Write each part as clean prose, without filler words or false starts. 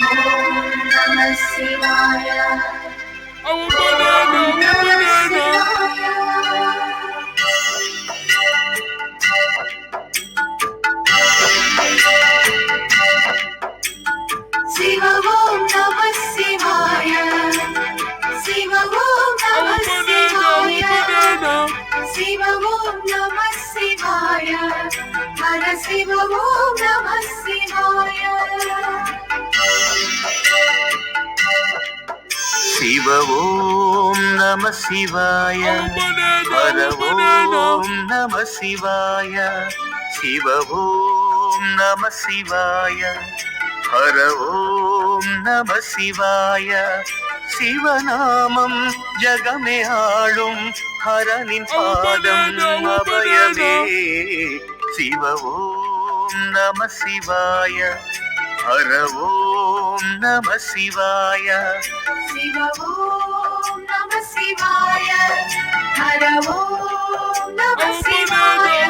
Om Namah Shivaya. Our banana, our banana. Shiva Om Namah Shivaya. Shiva Om Namah Shivaya. Shiva Om Namah Shivaya. Hara Shiva Om Namah Shivaya. Shiva Om Namah Shivaya. Hara Om Namah Shivaya. Shiva Om Namah Shivaya. Hara Om Namah Shivaya. சிவநாமம் Jagame ஆளும் ஹரனின் பாதம் அபயமே. சிவ ஓம் நம சிவாய. ஹர ஓம் நம சிவாய. சிவ ஓம் நம சிவாய. ஹர ஓம் நம சிவாய.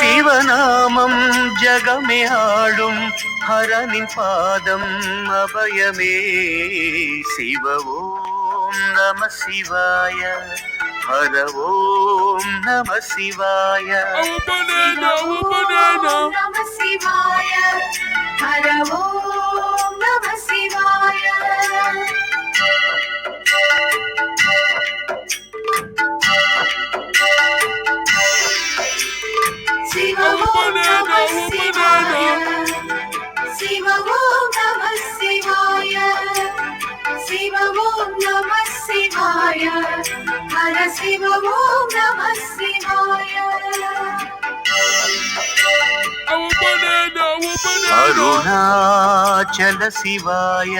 சிவநாமம் ஜகமே ஆளும் ஹரனின் பாதம் அபயமே. சிவ ஓம் நம சிவாய. ஹர ஓம் நம சிவாய. நம சிவாய. ஹர ஓம் நம சிவாய. Shiva Om Namah Shivaya. Shiva Om Namah Shivaya. Shiva Om Namah Shivaya. Hara Shiva Om Namah Shivaya. Arunachal சிவாய.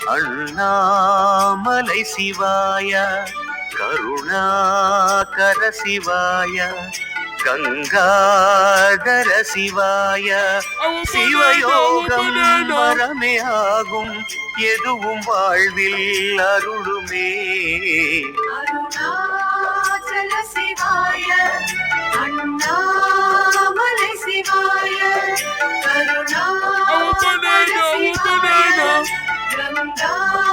அண்ணாமலை சிவாய. கருணாகர சிவாய. கங்காதர சிவாய. சிவயோகம் வரமே ஆகும் எதுவும் வாழ்வில் அருளுமே. அருணாச்சல சிவாய. அண்ணாமலை சிவாய. கருணாகர சிவாய. கங்காதர